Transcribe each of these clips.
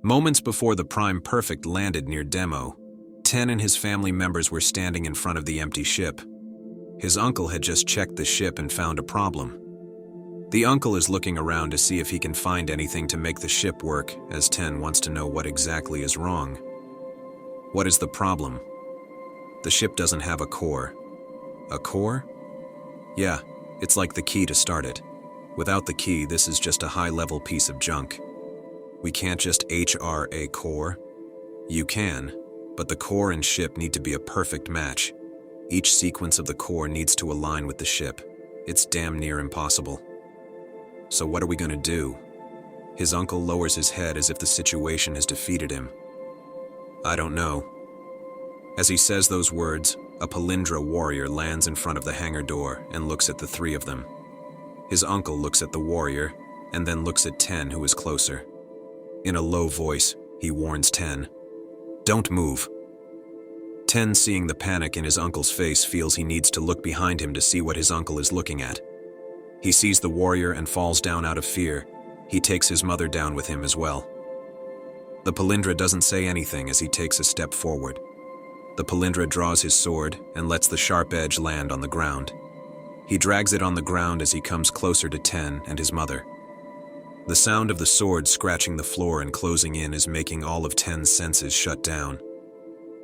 Moments before the Prime Perfect landed near Demo, Ten and his family members were standing in front of the empty ship. His uncle had just checked the ship and found a problem. The uncle is looking around to see if he can find anything to make the ship work, as Ten wants to know what exactly is wrong. What is the problem? The ship doesn't have a core. A core? Yeah, it's like the key to start it. Without the key, this is just a high-level piece of junk. We can't just HR a core. You can, but the core and ship need to be a perfect match. Each sequence of the core needs to align with the ship. It's damn near impossible. So what are we gonna do? His uncle lowers his head as if the situation has defeated him. I don't know. As he says those words, a Palindra warrior lands in front of the hangar door and looks at the three of them. His uncle looks at the warrior and then looks at Ten, who is closer. In a low voice, he warns Ten, "Don't move." Ten, seeing the panic in his uncle's face, feels he needs to look behind him to see what his uncle is looking at. He sees the warrior and falls down out of fear. He takes his mother down with him as well. The Palindra doesn't say anything as he takes a step forward. The Palindra draws his sword and lets the sharp edge land on the ground. He drags it on the ground as he comes closer to Ten and his mother. The sound of the sword scratching the floor and closing in is making all of Ten's senses shut down.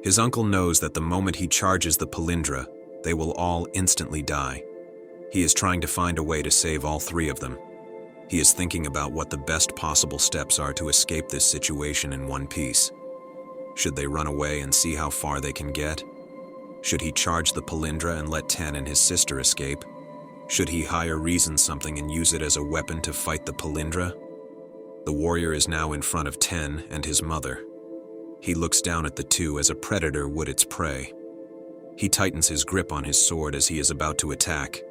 His uncle knows that the moment he charges the Palindra, they will all instantly die. He is trying to find a way to save all three of them. He is thinking about what the best possible steps are to escape this situation in one piece. Should they run away and see how far they can get? Should he charge the Palindra and let Ten and his sister escape? Should he hire Reason something and use it as a weapon to fight the Palindra? The warrior is now in front of Ten and his mother. He looks down at the two as a predator would its prey. He tightens his grip on his sword as he is about to attack.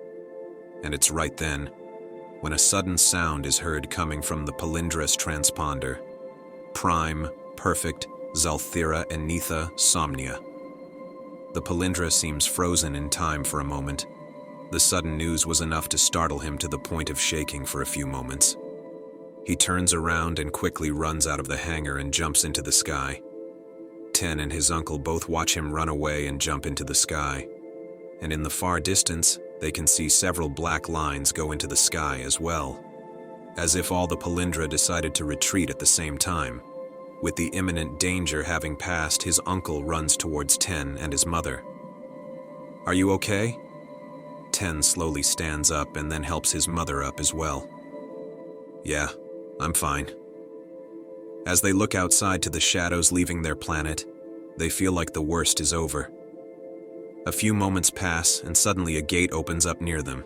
And it's right then, when a sudden sound is heard coming from the Palindra's transponder. Prime, Perfect, Zalthira, Enitha, Somnia. The Palindra seems frozen in time for a moment. The sudden news was enough to startle him to the point of shaking for a few moments. He turns around and quickly runs out of the hangar and jumps into the sky. Ten and his uncle both watch him run away and jump into the sky. And in the far distance, they can see several black lines go into the sky as well. As if all the Palindra decided to retreat at the same time. With the imminent danger having passed, his uncle runs towards Ten and his mother. "Are you okay?" Ten slowly stands up and then helps his mother up as well. "Yeah, I'm fine." As they look outside to the shadows leaving their planet, they feel like the worst is over. A few moments pass and suddenly a gate opens up near them.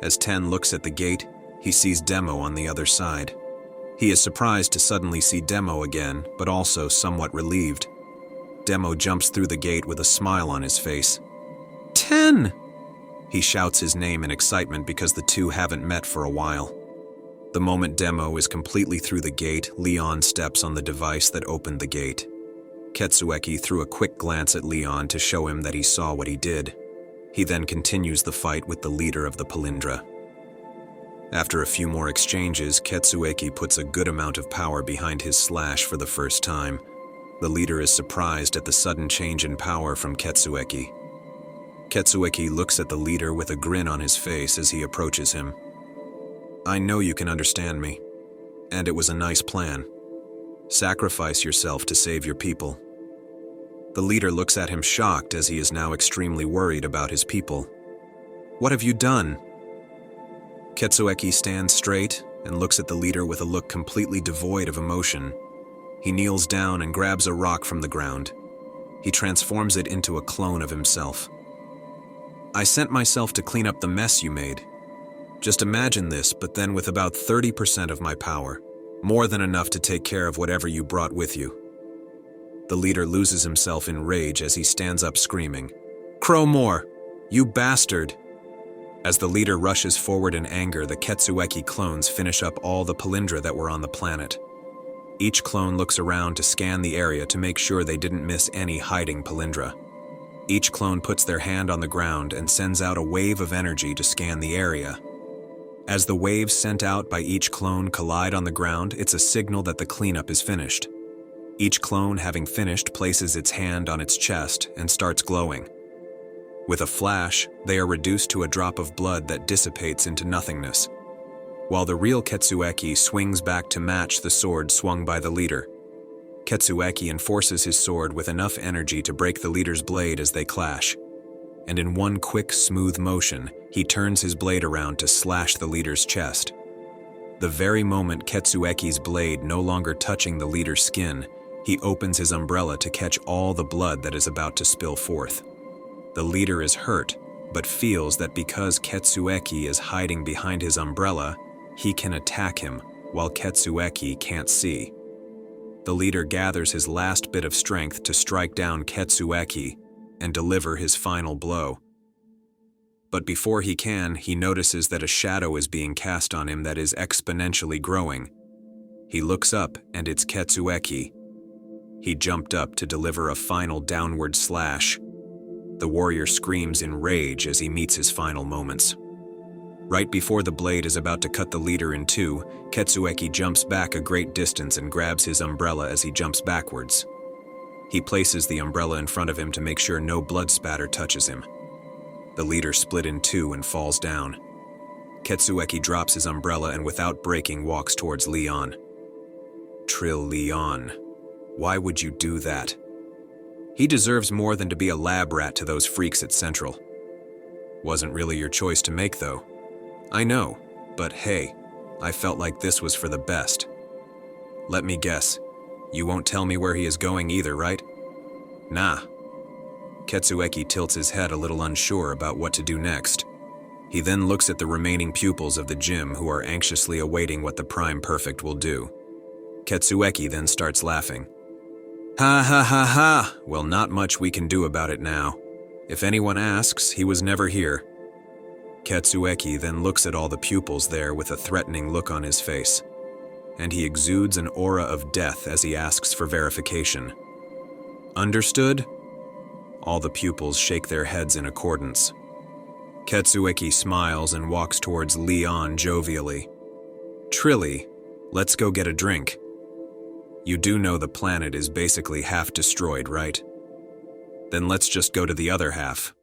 As Ten looks at the gate, he sees Demo on the other side. He is surprised to suddenly see Demo again, but also somewhat relieved. Demo jumps through the gate with a smile on his face. "Ten!" He shouts his name in excitement because the two haven't met for a while. The moment Demo is completely through the gate, Leon steps on the device that opened the gate. Ketsueki threw a quick glance at Leon to show him that he saw what he did. He then continues the fight with the leader of the Palindra. After a few more exchanges, Ketsueki puts a good amount of power behind his slash for the first time. The leader is surprised at the sudden change in power from Ketsueki. Ketsueki looks at the leader with a grin on his face as he approaches him. "I know you can understand me, and it was a nice plan. Sacrifice yourself to save your people." The leader looks at him shocked as he is now extremely worried about his people. "What have you done?" Ketsueki stands straight and looks at the leader with a look completely devoid of emotion. He kneels down and grabs a rock from the ground. He transforms it into a clone of himself. "I sent myself to clean up the mess you made. Just imagine this, but then with about 30% of my power. More than enough to take care of whatever you brought with you." The leader loses himself in rage as he stands up screaming, "Crow more! You bastard!" As the leader rushes forward in anger, the Ketsueki clones finish up all the Palindra that were on the planet. Each clone looks around to scan the area to make sure they didn't miss any hiding Palindra. Each clone puts their hand on the ground and sends out a wave of energy to scan the area. As the waves sent out by each clone collide on the ground, it's a signal that the cleanup is finished. Each clone, having finished, places its hand on its chest and starts glowing. With a flash, they are reduced to a drop of blood that dissipates into nothingness, while the real Ketsueki swings back to match the sword swung by the leader. Ketsueki enforces his sword with enough energy to break the leader's blade as they clash, and in one quick, smooth motion, he turns his blade around to slash the leader's chest. The very moment Ketsueki's blade no longer touching the leader's skin, he opens his umbrella to catch all the blood that is about to spill forth. The leader is hurt, but feels that because Ketsueki is hiding behind his umbrella, he can attack him while Ketsueki can't see. The leader gathers his last bit of strength to strike down Ketsueki and deliver his final blow. But before he can, he notices that a shadow is being cast on him that is exponentially growing. He looks up and it's Ketsueki. He jumped up to deliver a final downward slash. The warrior screams in rage as he meets his final moments. Right before the blade is about to cut the leader in two, Ketsueki jumps back a great distance and grabs his umbrella as he jumps backwards. He places the umbrella in front of him to make sure no blood spatter touches him. The leader split in two and falls down. Ketsueki drops his umbrella and without breaking walks towards Leon. Trill Leon, why would you do that? He deserves more than to be a lab rat to those freaks at Central. Wasn't really your choice to make, though. I know, but hey, I felt like this was for the best. Let me guess, you won't tell me where he is going either, right? Nah. Ketsueki tilts his head a little unsure about what to do next. He then looks at the remaining pupils of the gym who are anxiously awaiting what the Prime Perfect will do. Ketsueki then starts laughing. Ha ha ha ha! Well, not much we can do about it now. If anyone asks, he was never here. Ketsueki then looks at all the pupils there with a threatening look on his face, and he exudes an aura of death as he asks for verification. Understood? All the pupils shake their heads in accordance. Ketsueki smiles and walks towards Leon jovially. Trilly, let's go get a drink. You do know the planet is basically half destroyed, right? Then let's just go to the other half.